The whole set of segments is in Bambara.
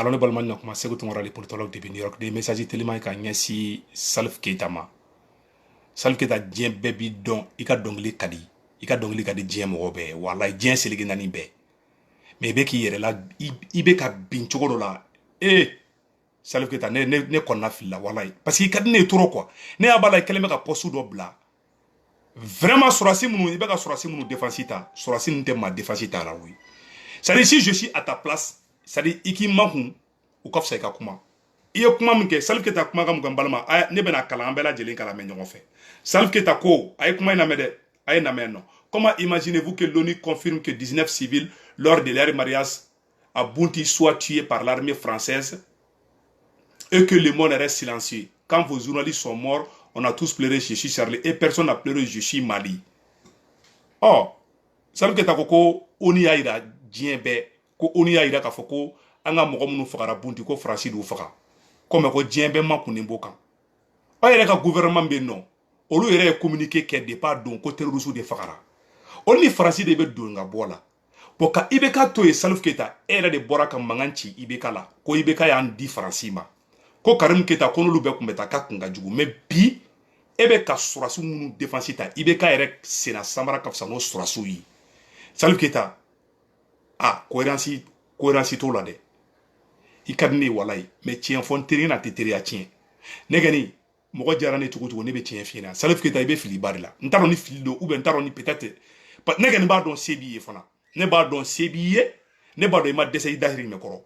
alors ne balma na kuma segu tungora les politologues de New York des messages tellement ka nyasi Salif Keita ma Salif Keita dien bebi don ika dongli kadi dien mo be wallahi dien seligi nani be mais be ki yere la ibe ka bin chogoro la Salif Keita ne konna filla wallahi parce que kadi ne trop quoi ne abala keleme ka postu do bla vraiment surasi munu ibe ka surasi munu défensita surasi nte ma défensita la oui ça dit si je suis à ta place ça dit iki mahun ou kof sa ka kuma iyo kuma mke Salif Keita kuma ga mgambalma ne bena kala ambela jeli kala me nyongo fe Salif Keita ko ay kuma ina mede ay na meno comment imaginez-vous que l'ONU confirme que 19 civils lors de leur mariage à Bounty soient tués par l'armée française et que le monde reste silencieux quand vos journalistes sont morts on a tous pleuré je suis Charlie et personne n'a pleuré je suis Mali oh Salif Keita ko oni aira djembe ko oni aira ka foko anga mogo munu fagara Bounty ko France du faga comme ko djembe makuni mboka o yere ka gouvernement be non olu yere communiquer ke départ don ko terrorisme de fagara oni France de be don nga bola boka ibeka to e Salif Keita era de boraka manganchi ibeka la ko ibeka ya ndi France ma ko Karim Keita ko no lube kumbeta ka kunga jugu me bi ebe ka surasu munu defensita ibeka yere sena samara ka fsano surasu yi Salif Keita cohérence to la de ikadne walay mais tien fon terina te teria tien negani mogo jarane tugo ne be tien fina Salif Keita ibe fili barila ntaro ni fili do ou ben ntaro ni peut-être negani ba don sebiye fana ne ba don sebiye ne ba do ma dese dahiri me koro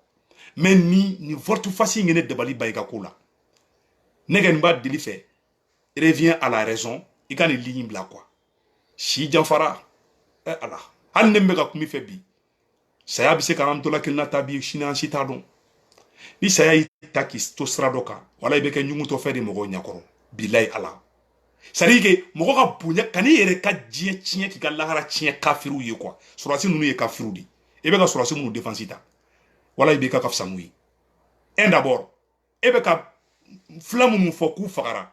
mais ni votre faci ngene debali bayga kula negani ba deli fait revient à la raison ikani ligne bla quoi si janfara ala hanne mega kumi fe bi saya bi se karam to la kelna tabi china citadon ni saya taki to sradoka wala ibe ke nyumu to fe de mogo nyakoro bilay ala sari ke mogo ka bunya kani yere ka jie chien ki ka lahara chien kafiru ye quoi surasi nunu ye kafiru di ebe ka surasi munu defensita wala ibe ka kafsamui en d'abord ebe ka flamu mu foku fagara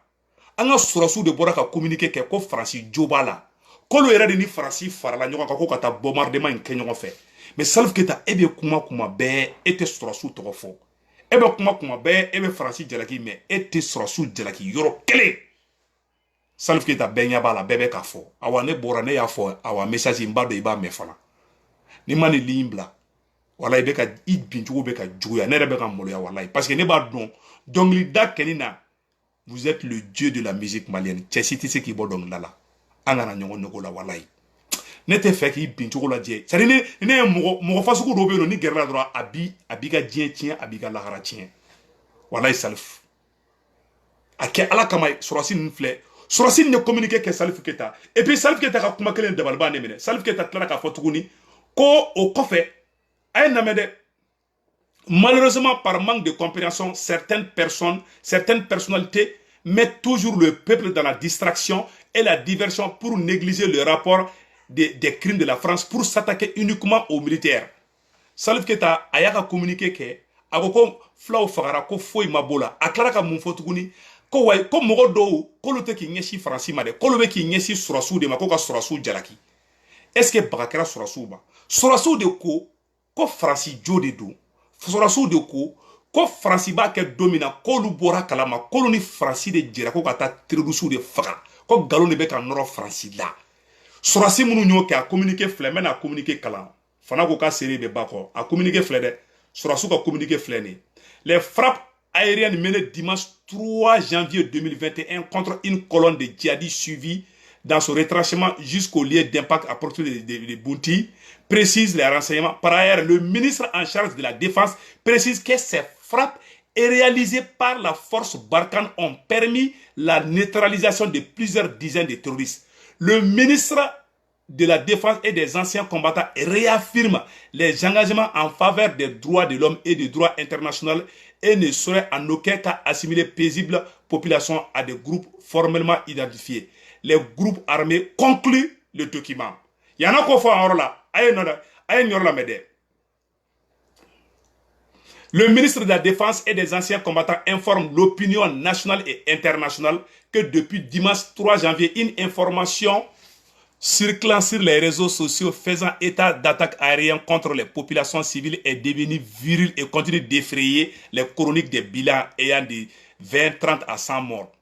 anga surasu de bora ka communiquer ke ko France jobala ko lo yere de ni France farala nyoka ka ko kata bombardement en kenyo fe mais Salif Keita ebe kuma be ete surasu to fo ebe kuma be ebe France jalaki mais ete surasu jalaki yoro kele Salif Keita benya bala bebe ka fo awa ne bora ne ya fo awa message mbado iba me fana ni mani limbla wala ibe ka ibintu be ka juya ne rebe ka molo ya wallahi parce que ne ba don dongli da kenina vous êtes le dieu de la musique malienne chesiti se ki bodong lala angana nyongo nogola wallahi ne te fait ki bintu la die ça ne mo fasuku do be no ni gerla droit abi ga die tien abi ga lahara tien wallahi Salif ake ala kama surasi nfle surasi ne communiquer que Salif Keita et puis Salif Keita ka kuma kelen de balba ne mene Salif Keita tla ka fotuguni ko au kofe ay namede malheureusement par manque de compréhension certaines personnalités mettent toujours le peuple dans la distraction et la diversion pour négliger le rapport des crimes de la France pour s'attaquer uniquement aux militaires. Salif Keita ayaka communiqué que agoko flaw fagara ko foy mabola aklara ka mun fotuguni ko way ko mogo do ko lote ki nyeshi France ma de ko lobe ki nyeshi surasu de ma ko ka surasu jalaki est ce que bakara surasu ba surasu de ko France jode do surasu de ko France ba ke domina ko lu bora kalama ko ni France de jira ko kata trirusu de faga ko galo ne be ka noro France la surasi munu nyo ke a communiquer flemme na communiquer kala fana ko ka série be bako a communiquer flede surasu ka communiquer flene les frappes aériennes menées dimanche 3 janvier 2021 contre une colonne de djihadistes suivis dans son retranchement jusqu'au lieu d'impact à portée de Bounty, précise les renseignements. Par ailleurs, le ministre en charge de la Défense précise que ces frappes réalisées par la force Barkhane ont permis la neutralisation de plusieurs dizaines de terroristes. Le ministre de la Défense et des anciens combattants réaffirme les engagements en faveur des droits de l'homme et des droits internationaux et ne saurait en aucun cas assimiler paisible population à des groupes formellement identifiés. Les groupes armés concluent le document. Il y en a qui font là. Le ministre de la Défense et des anciens combattants informe l'opinion nationale et internationale que depuis dimanche 3 janvier, une information circulant sur les réseaux sociaux faisant état d'attaques aériennes contre les populations civiles est devenu viril et continue d'effrayer les chroniques des bilans ayant de 20, 30 à 100 morts.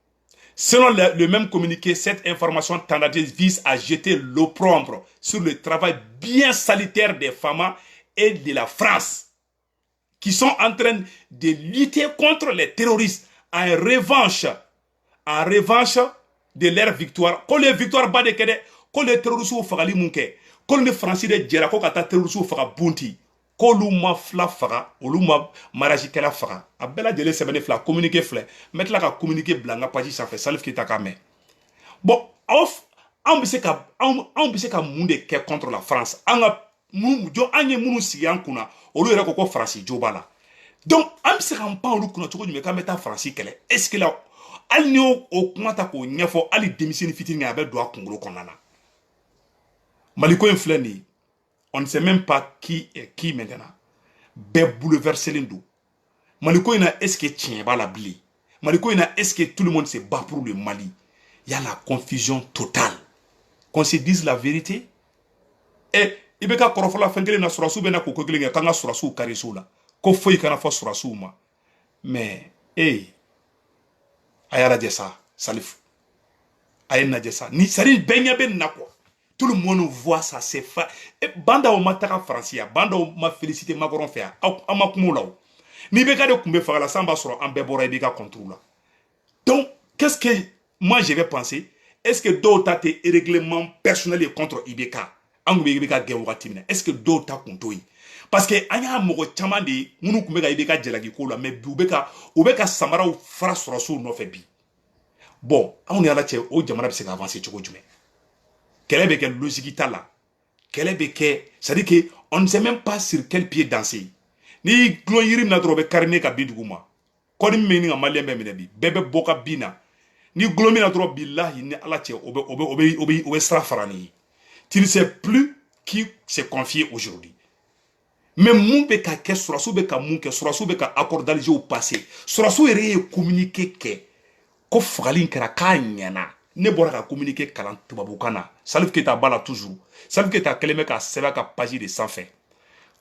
Selon le même communiqué, cette information tendancieuse vise à jeter l'opprobre sur le travail bien salutaire des femmes et de la France, qui sont en train de lutter contre les terroristes en revanche de leur victoire. Quand les victoires bat de kede, quand les terroristes ont fagali munke, quand les Français de djera ko kata terroristes ont faga bunti, quand l'ouma fla faga, l'ouma maraji kela faga. Abela dele sebene fla communiquer fla, mettre la ka communiquer blanga page ça fait salif qui takame. Bon, on bise ka munde ke contre la France. Anga jo anye munu siyan kuna, olu yɛrɛ ko ko France jo bala. Donc an bise ka pan olu kuna cogo jumɛn k'an bɛ taa France kɛlɛ. Est-ce que la hali ni o kuma ta k'o ɲɛfɔ hali denmisɛnnin fitinin a bɛ don a kunkolo kɔnɔna na. Maliko in filɛ nin ye, on ne sait même pas qui est qui maintenant. Bɛɛ bouleverselen don. Maliko in na est-ce que tiɲɛ b'a la bilen? Maliko in na est-ce que tout le monde se bat pour le Mali? Il y a la confusion totale. Qu'on se dise la vérité. Et i bɛ ka kɔrɔfɔla fɛn kelen na surasiw bɛ na k'o ko kelen kɛ k'an ka surasiw kariso la ko foyi kana fɔ surasiw ma mais a y'a lajɛ sa Salif a ye lajɛ sa ni sari bɛɛ ɲɛ bɛ nin na quoi tout le monde voit ça c'est fa banda o ma taga France ya banda o ma féliciter Macron fɛ yan aw ma kuma o la o n'i bɛ ka de kun bɛ faga la san b'a sɔrɔ an bɛɛ bɔra i bɛ ka contre la donc qu'est-ce que moi je vais penser est-ce que dɔw ta tɛ règlement personnel ye contre IBK est-ce que d'autres ont compté? Parce que il y a mɔgɔ caman de minnu kun bɛ ka IBK jalaki ko la mais u bɛ ka samaraw fara sɔrɔsiw nɔfɛ bi. Bon, anw ni Ala cɛ o jamana bɛ se ka avancer cogo jumɛn? Kɛlɛ bɛ kɛ logique ta la. Kɛlɛ bɛ kɛ, c'est-à-dire que on ne sait même pas sur quel pied danser. Ni gulon yiri min na dɔrɔn o bɛ kariner ka bin dugu ma. Kɔni min bɛ ɲini ka Maliyɛn bɛɛ minɛ bi, bɛɛ bɛ bɔ ka bin na. Ni gulon min na dɔrɔn bilahi ni Ala cɛ o bɛ sira fara nin ye. Tu ne sais plus qui s'est confié aujourd'hui. Mais mon beka ke surasu beka munke surasu beka accord d'Alger au passé. Surasu ere communiquer ke ko fagalin kera kanyana. Ne bora ka communiquer kalan tubabukana. Salif Keita bala toujours. Salif Keita keleme ka seba ka page de sans fin.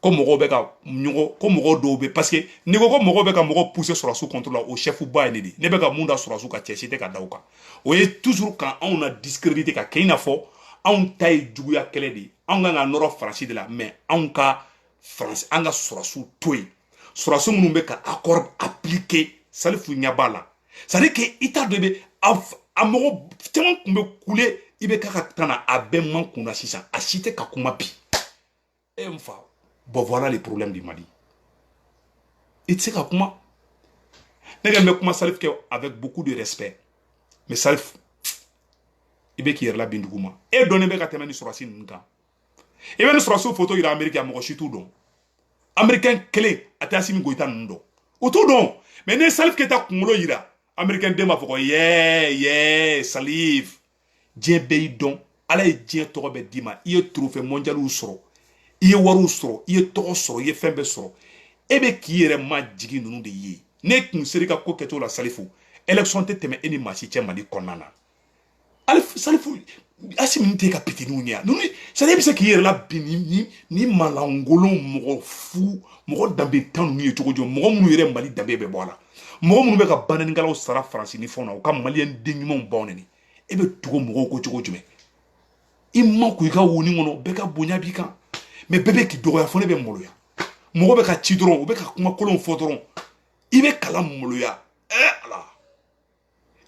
Ko mogo beka nyugo ko mogo dobe parce que ni ko mogo beka mogo pousser surasu contre la au chef ba ne di. Ne beka munda surasu ka chechite ka dauka. Oye toujours quand on a discrédité ka keina fo on taille juguya kele di on ga noro France de la mais on ka France on ga surasu toy surasu munu be ka accord appliqué Salifu nyabala ça dit que ita de a mogo tellement kumbe couler ibe ka tana abemman kuna sisa a cité ka kuma bi et enfin bon voilà les problèmes du Mali et c'est ka kuma nega me kuma Salif avec beaucoup de respect mais Salif ibe ki yerla binduguma e donné be ka temani surasi nka e be surasi photo ira America mo shitu don américain clé atasi goita ndo auto don mais ne Salif Keita kumulo ira américain de ma foko Salif djebe don ala e dje to be dima i trophée mondial ou soro i waru soro i to soro i fembe soro e be ki yere ma jigi nunu de yi ne kun serika ko keto la Salifu élection te teme eni ma ci Mali konana Salifu asim te ka pitinu nya nunu ça debe se ki yere la bini ni malangolo mo fu mo dambe tanu ni to gojo mo munu yere Mali dambe be bola mo munu be ka banani ngalaw sara France ni fona o ka Malien denyumon boneni e be tugo mo ko to gojo me imma ku ka woni ngono be ka bonya bi kan mais bébé ki dogo ya fone be molo ya mo be ka ci doron o be ka kuma kolon fo doron ibe kala molo ya ala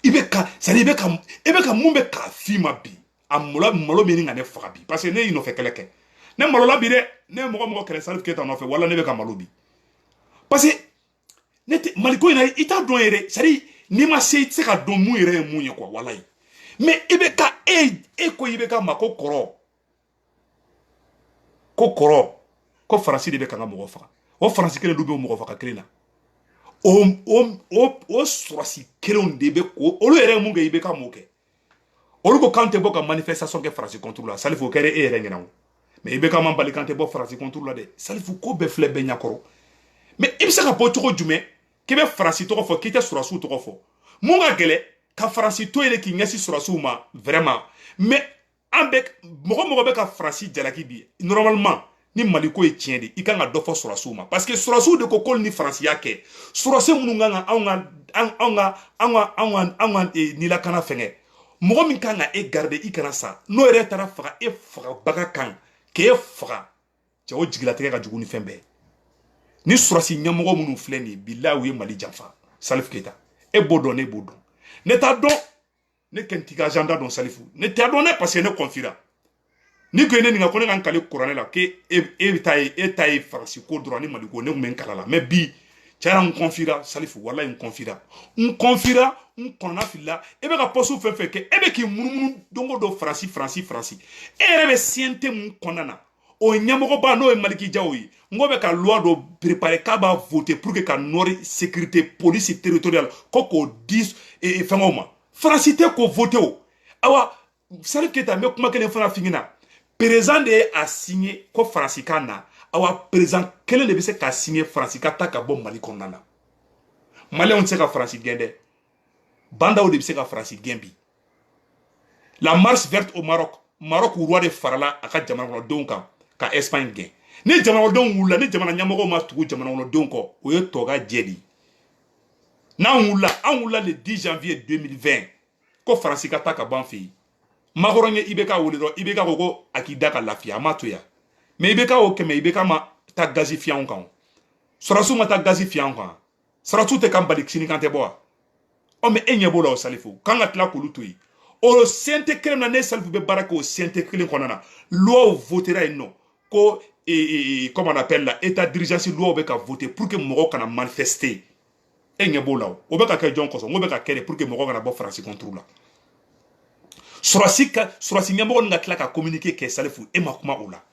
ibe ka ça ibe ka mumbe ka fima bi amola malo meni ngane faga bi parce que ne ino fe keleke ne malo la bi de ne mo kele Salif Keita no fe wala ne be ka malo bi parce que ne Maliko ina ita don ere ça ni ma se ka don mu ere mu ye quoi wala mais ibe ka ko ibe ka mako koro ko farasi de be kan mo faga o farasi kele du be mo faga kelena o surasi kelon de be ko olu ere mu ge ibe ka mo ke olu ko kante bo ka manifestation ke farasi contre la Salifu kere ere ngena mais ibe ka man bali kante bo farasi contre la de Salifu ko be fle be nyakoro mais ibisa ka po toko jume ke be farasi toko fo kite surasu toko fo mo ga gele ka farasi to ele ki ngasi surasu ma vraiment mais Ambek mogo be ka Francis jalaki bi normalement ni maliko e tien de i kan ga dofo surasu ma parce que surasu de ko kol ni Francia ke surase munu nga anga ni la kana fenge mogo min kan ga e garder i kana sa no ere tara faga e faga baga kan ke e faga cɛ o jigila tɛgɛ ka jugu ni fɛn bɛɛ ni surasi ɲɛmɔgɔ minnu filɛ nin bilahi u ye Mali janfa Salif Keita e b'o dɔn ne b'o dɔn ne t'a dɔn ne kɛn t'i ka agenda dɔn Salifu ne t'a dɔn ne parce que ne confira ni ko ye ne nin ko ne kan kale kuranɛ la ke e ta ye farasi ko dɔrɔn ni Mali ko ne kun bɛ n kala la mais bi cɛra n confira Salifu wallahi n confira n kɔnɔna filila e bɛ ka poste fɛn fɛn kɛ e bɛ k'i munumunu dongo dɔ Faransi e yɛrɛ bɛ CNT mun kɔnɔna na o ɲɛmɔgɔba n'o ye Maliki Jawo ye ngo bɛ ka loi dɔ préparer k'a b'a voter pour que ka nɔri sécurité police territoriale ko k'o di fɛngɛw ma Faransi tɛ k'o voter o awa Salif Keita n bɛ kuma kelen fana f'i ɲɛna président de ye a signé ko Faransi ka na awa président kelen de bɛ se k'a signé Faransi ka ta ka bɔ Mali kɔnɔna na Maliyɛnw tɛ se ka Faransi gɛn dɛ bandaw de bɛ se ka Faransi gɛn bi la marche verte au Maroc roi de farala a ka jamana kɔnɔdenw kan ka Espagne gɛn ni jamanadenw wulila ni jamana ɲɛmɔgɔw ma tugu jamana kɔnɔdenw kɔ o ye tɔga jɛ de n'an wulila le 10 janvier 2020 ko Faransi ka ta ka bɔ an fɛ yen makɔrɔ ye IBK wele dɔrɔn IBK ko a k'i da ka lafiya a ma to yan mais IBK o kɛmɛ IBK ma taa gazi fiyɛ anw kan sɔrɔsiw ma taa gazi fiyɛ anw kan sɔrɔsiw tɛ kan bali sini kan tɛ bɔ wa ɔ mais e ɲɛ b'o la o Salifu k'an ka tila k'olu to yen o CNT kelen na ne Salifu bɛ baara kɛ o CNT kelen kɔnɔna na loi votera yen nɔ ko comme on appelle la état d'urgence loi bɛ ka voter pour que mɔgɔw kana manifester e ɲɛ b'o la o bɛ ka kɛ jɔn kɔsɔn o bɛ ka kɛ de pour que mɔgɔw kana bɔ Faransi contre la surasi ɲɛmɔgɔ nin ka tila ka communiquer kɛ Salifu e ma kuma o la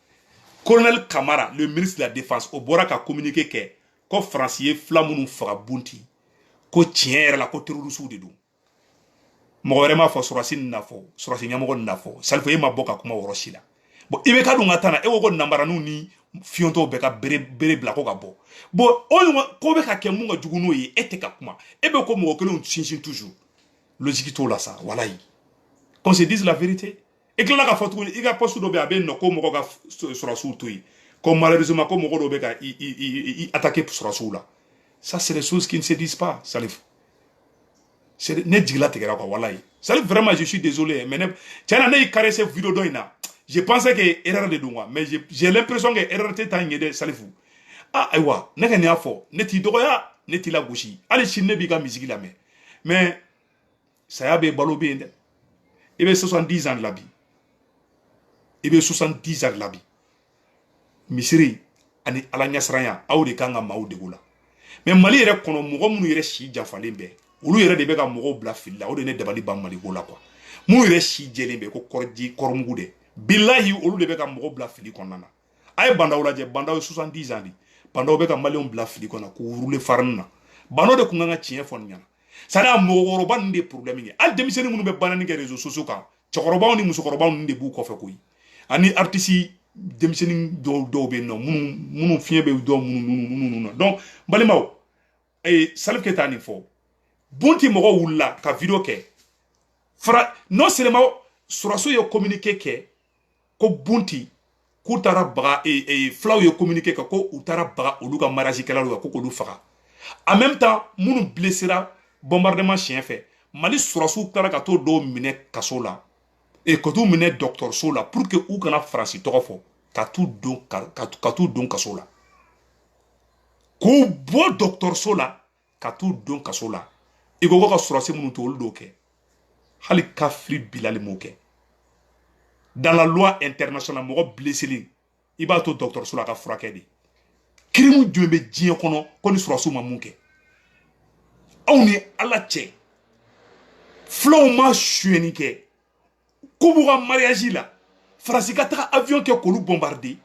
colonel Camara le ministre de la défense o bɔra ka communiquer kɛ ko Faransi ye fila minnu faga Bunti ko tiɲɛ yɛrɛ la ko terroriste de don mɔgɔ wɛrɛ m'a fɔ surasi nin na fɔ surasi ɲɛmɔgɔ nin na fɔ Salifu e ma bɔ ka kuma o yɔrɔ si la bon IBK dun ka taa na e ko nanbaraniw ni fiyɔntɔw bɛ ka bere bila ko ka bɔ bon o ko bɛ ka kɛ mun ka jugu n'o ye e tɛ ka kuma e bɛ ko mɔgɔ kelenw sinsin toujours logique t'o la sa walayi qu'on se dise la vérité e tilala ka fɔ tuguni i ka poste dɔ bɛ a bɛ nɔ ko mɔgɔ ka surasiw to yen ko malheureusement ko mɔgɔ dɔw bɛ ka i attaquer surasiw la ça c'est des choses qui ne se disent pas Salif ne jigila tigɛra quoi walayi Salif vraiment je suis désolé mais tiɲɛ na ne y'i caressé vidéo dɔ in na je pensais que erreur de don quoi mais j'ai l'impression que erreur tɛ taa ɲɛ dɛ Salifu ah ayiwa ne ka nin y'a fɔ ne t'i dɔgɔya ne t'i lagosi hali sini ne b'i ka musique lamɛn mais saya bɛ balo bɛ yen dɛ i bɛ 70 ans de la bi i bɛ 70 ans de la bi misiri ani ala ɲɛsiranya aw de kan ka maaw degu la mais Mali yɛrɛ kɔnɔ mɔgɔ minnu yɛrɛ si janfalen bɛɛ olu yɛrɛ de bɛ ka mɔgɔw bila fili la o de ne dabali ban Maliko la quoi minnu yɛrɛ si jɛlen bɛ ko kɔrɔmugu dɛ bilahi olu de bɛ ka mɔgɔw bila fili kɔnɔna na a ye bandaw lajɛ bandaw ye 70 ans de bandaw bɛ ka maliyɛnw bila fili kɔnɔ k'u wurule farani na bandaw de kun kan ka tiɲɛ fɔ nin ɲɛna c'est à dire mɔgɔkɔrɔba ninnu de problème ye hali denmisɛnnin minnu bɛ banani kɛ réseaux sociaux kan cɛkɔrɔbaw ni musokɔrɔbaw ninnu de b'u kɔfɛ koyi ani artiste denmisɛnnin dɔw bɛ yen nɔ minnu fiɲɛ bɛ dɔw minnu na donc balimaw Salif Keita nin fɔ Bunti mɔgɔw wulila ka vidéo kɛ non seulement surasiw ye communiqué kɛ ko Bunti k'u taara baga fulaw ye communiqué kɛ ko u taara baga olu ka mariage kɛlaw kan ko k'olu faga en même temps minnu blessera bombardement siɲɛ fɛ Mali surasiw taara ka t'o dɔw minɛ kaso la ka t'u minɛ dɔgɔtɔrɔso la pour que u kana Faransi tɔgɔ fɔ ka t'u don kaso la k'u bɔ dɔgɔtɔrɔso la ka t'u don kaso la i ko ka surasi minnu to olu dɔw kɛ hali kafiri Bilali m'o kɛ dans la loi internationale mɔgɔ blessé i b'a to dɔgɔtɔrɔso la ka furakɛ de crime jumɛn bɛ diɲɛ kɔnɔ ko ni surasiw ma mun kɛ aw ni Ala cɛ fulaw ma suyɛni kɛ k'u b'u ka mariage la Faransi ka taga avion kɛ k'olu bombarder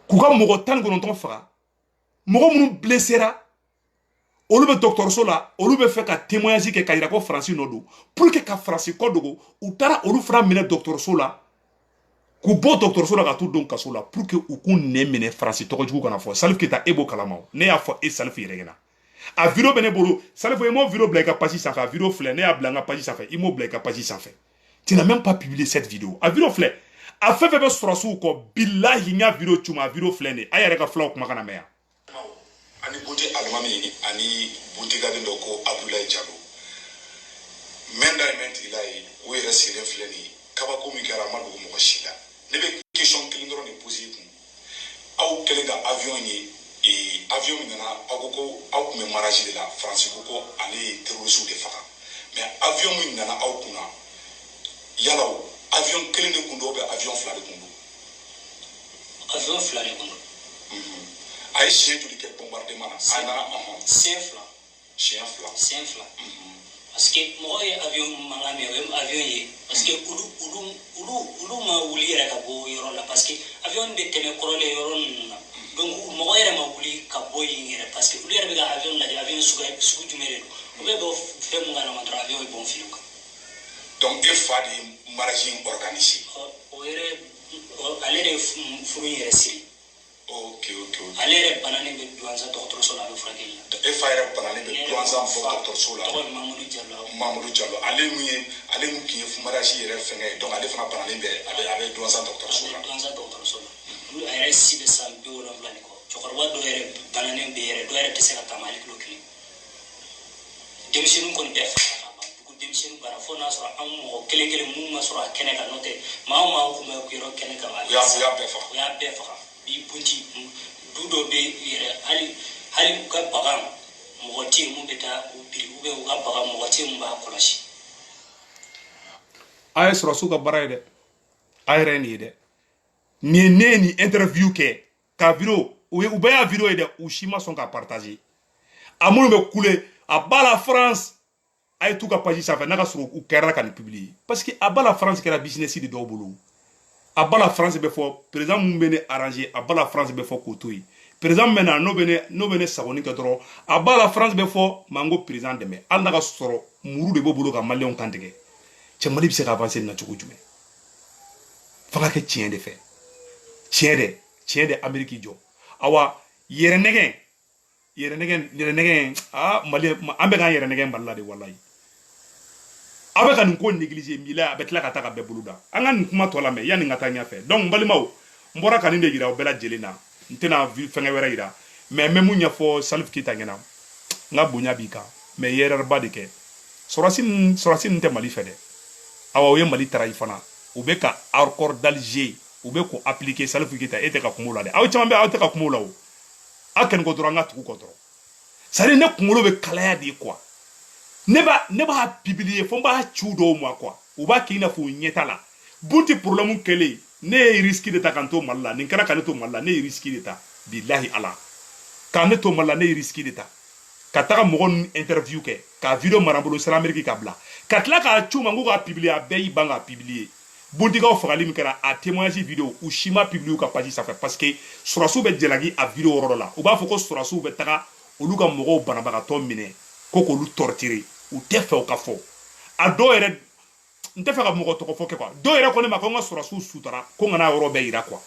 k'u ka mɔgɔ 19 faga mɔgɔ minnu blessera olu bɛ dɔgɔtɔrɔso la olu bɛ fɛ ka témoignage kɛ ka yira ko Faransi nɔ don pour que ka Faransi kɔ dogo u taara olu fana minɛ dɔgɔtɔrɔso la k'u bɔ dɔgɔtɔrɔso la ka t'u don kaso la pour que u k'u nɛ minɛ Faransi tɔgɔ jugu kana fɔ Salif Keita e b'o kalama ne y'a fɔ e Salif yɛrɛ ɲɛna a vidéo bɛ ne bolo Salif i m'o vidéo bila i ka page sanfɛ a vidéo filɛ ne y'a bila n ka page sanfɛ i m'o bila i ka page sanfɛ Tu n'as même pas publié cette vidéo. A vidéo flè. A fait bébé surasu ko billahi nya vidéo tuma vidéo flè ne. Ayere ka flaw kuma kana meya. Ani bote almami ani bote gaden do ko Abdoulaye Diallo. Menda menti lai o yere sire flè ni. Kaba ko mi kara ma do mo shila. Ne be question kilindro ni poser ku. Aw kelenga avion ni et avion mi nana agoko aw me maraji de la France ko ale terrorisme de faka. Mais avion mi nana aw kuna yalaw avion kelen de kundo be avion fla de kundo avion fla de kundo ay chien to de bombardement ana chien fla parce que moi avion mangami avion yi parce que ulu ma wuli yɛrɛ ka bɔ yɔrɔ la parce que avion bɛ tɛmɛ kɔrɔlen yɔrɔ ninnu na donc mɔgɔ yɛrɛ ma wuli ka bɔ yen yɛrɛ parce que ulu yɛrɛ bɛ ka avion lajɛ avion sugu jumɛn de don u bɛ bɔ fɛn mun kana ma dɔrɔn avion bɛ bɔn fili kan donc e fa de mariage organisé o yɛrɛ ale de furu yɛrɛ siri ok ale yɛrɛ bananen bɛ Douentza dɔgɔtɔrɔso la a bɛ furakɛli la e fa yɛrɛ bananen bɛ Douentza dɔgɔtɔrɔso la Mamadou Diallo ale mun kin ye mariage yɛrɛ fɛngɛ donc ale fana bananen bɛ a bɛ Douentza dɔgɔtɔrɔso la a yɛrɛ si bɛ san 70 ni kɔ cɛkɔrɔba dɔ yɛrɛ bananen bɛ yɛrɛ dɔ yɛrɛ tɛ se ka taama hali kilo kelen denmisɛnninw kɔni bɛɛ faga ka ban dugu denmisɛnninw bara fo n'a sɔrɔ an mɔgɔ kelen mun ma sɔrɔ a kɛnɛ kan n'o tɛ maa o maa kun bɛ yɔrɔ kɛnɛ kan o y'a bɛɛ faga bi bunti du dɔ bɛ yɛrɛ hali u ka bagan mɔgɔ tɛ yen mun bɛ taa u biri u bɛ u ka bagan mɔgɔ tɛ yen mun b'a kɔlɔsi. A ye sɔrɔsiw ka baara ye dɛ a yɛrɛ ye nin ye dɛ nin ne ye nin interview kɛ ka vidéo u bɛɛ y'a vidéo ye dɛ u si ma sɔn k'a partager a minnu bɛ kule a b'a la France a ye t'u ka page sanfɛ n'a ka sɔrɔ u kɛra ka nin publier parce que a b'a la France kɛra business de dɔw bolo a b'a la France bɛ fɔ président mun bɛ ne arranger a b'a la France bɛ fɔ k'o to yen président min bɛ na n'o bɛ ne sagoni kɛ dɔrɔn a b'a la France bɛ fɔ maa n ko président dɛmɛ hali n'a ka sɔrɔ muru de b'o bolo ka maliyɛnw kan tigɛ cɛ Mali bɛ se ka avancer nin na cogo jumɛn f'a ka kɛ tiɲɛ de fɛ tiɲɛ de Amérique jɔ awa yɛrɛ nɛgɛn Mali an bɛ k'an yɛrɛ nɛgɛn Mali la de walayi a bɛ ka nin ko négliger mi la a bɛ tila ka taa ka bɛɛ bolo da an ka nin kuma tɔ la mɛ yanni n ka taa ɲɛfɛ donc n balimaw n bɔra ka nin de yira o bɛɛ lajɛlen na n tɛna fɛngɛ wɛrɛ yira mais n bɛ mun ɲɛfɔ Salif Keita ɲɛna n ka bonya b'i kan mais i ye erreur ba de kɛ sɔrɔsi nin tɛ Mali fɛ dɛ awa o ye Mali tarayi fana u bɛ ka accord d'Alger u bɛ k'o appliquer Salif Keita e tɛ ka kuma o la dɛ aw caman bɛ aw tɛ ka kuma o la o aw kɛni ko dɔrɔn an ka tugu kɔ dɔrɔn c'est à dire ne kunkolo bɛ kalaya de quoi ne b'a publier fo n b'a ci dɔw ma quoi u b'a k'i n'a fɔ o ɲɛta la bunti problème kɛlen ne ye risque de ta ka n to Mali la nin kɛra ka ne to Mali la ne ye risque de ta bilahi ala ka ne to Mali la ne ye risque de ta ka taga mɔgɔ ninnu interview kɛ ka vidéo mara n bolo sera Amérique ka bila ka tila k'a ci u ma n ko k'a publier a bɛɛ y'i ban k'a publier buntigaw fagali min kɛra a témoignage vidéo u si ma publier u ka page sanfɛ parce que sɔrɔsiw bɛ jalaki a vidéo yɔrɔ la u b'a fɔ ko sɔrɔsiw bɛ taga olu ka mɔgɔw banabagatɔ minɛ ko k'olu torturer u tɛ fɛ o ka fɔ a dɔw yɛrɛ n tɛ fɛ ka mɔgɔ tɔgɔ fɔ kɛ quoi dɔw yɛrɛ ko ne ma ko n ka sɔrɔsiw sutara ko n kana yɔrɔ bɛɛ yira quoi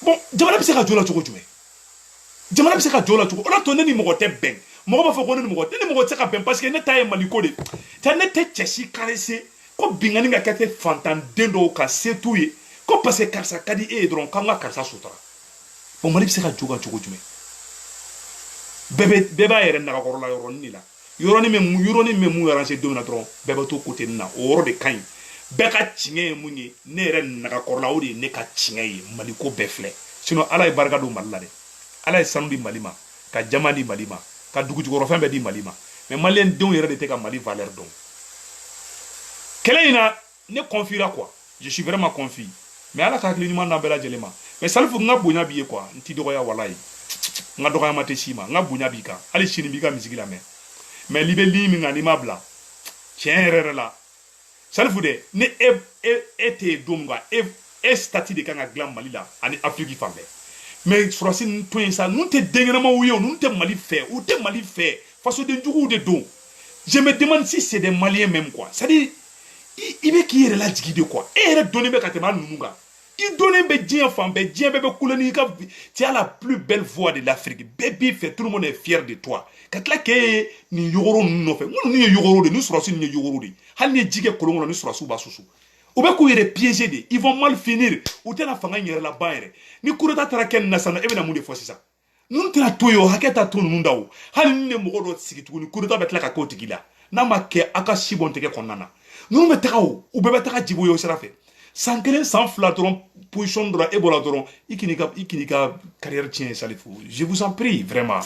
bon jamana bɛ se ka jɔ la cogo jumɛn jamana bɛ se ka jɔ la cogo o la to ne ni mɔgɔ tɛ bɛn mɔgɔ b'a fɔ ko ne ni mɔgɔ tɛ se ka bɛn parce que ne ta ye Mali ko de tɛ ne tɛ cɛ si caressé ko bingani ka kɛ tɛ fantanden dɔw ka se t'u ye ko parce que karisa ka di e ye dɔrɔn k'an ka karisa sutara bon Mali bɛ se ka jɔ ka cogo jumɛn bɛɛ b'a yɛrɛ nagakɔrɔla yɔrɔnin de la yɔrɔnin bɛ mun arranger don min na dɔrɔn bɛɛ bɛ to côté nin na o yɔrɔ de ka ɲi bɛɛ ka tiɲɛ ye mun ye ne yɛrɛ nagakɔrɔla o de ye ne ka tiɲɛ ye Mali ko bɛɛ filɛ sinon ala ye barika don Mali la dɛ ala ye sanu di Mali ma ka jama di Mali ma ka dugujukɔrɔfɛn bɛɛ di Mali ma mais maliyɛn denw yɛrɛ de tɛ ka Mali valeur dɔn kɛlɛ in na ne confie quoi je suis vraiment confie mais ala ka hakili ɲuman d'an bɛɛ lajɛlen ma mais Salifu n ka bonya b'i ye quoi n t'i dɔgɔya walayi n ka dɔgɔyama tɛ s'i ma n ka bonya b'i kan hali sini b'i ka misigi lamɛn mais n'i bɛ ligne min kan n'i m'a bila tiɲɛ yɛrɛ la Salifu dɛ ni e tɛ yen don min kan e statut de kan ka dilan Mali la ani Afrique fan bɛɛ mais sɔrɔsi ninnu to yen sa ninnu tɛ den ɲɛnamaw ye o ninnu tɛ Mali fɛ u tɛ Mali fɛ fasodenjuguw de don je me demande si c'est des Maliens même quoi c'est à dire i bɛ k'i yɛrɛ lajigi de quoi e yɛrɛ dɔnnen bɛ ka tɛmɛ a ninnu kan Qui donne be djien fan be djien bebe couleni ka tu as la plus belle voix de l'Afrique. Baby fait tout le monde est fier de toi. Katla ke ni yogoro no fe. Ni yogoro de ni surasu ni yogoro de. Hal ni jige kolongo ni surasu ba susu. Ou be ko yere piéger de. Ils vont mal finir. Ou te la fanga nyere la baire. Ni kurata taraken nasana ebe na munde fo sisa. Nun tena toyo haketa to nundawo. Hal ni mo do sigi tu ni kurata betla ka ko tigila. Na ma ke aka shibon teke konana. Nun be takawo ou be taka jibo yo serafe. Sans querer, sans flatteron, position de la ebola, ikinika carrière tient, ça les fou. Je vous en prie, vraiment.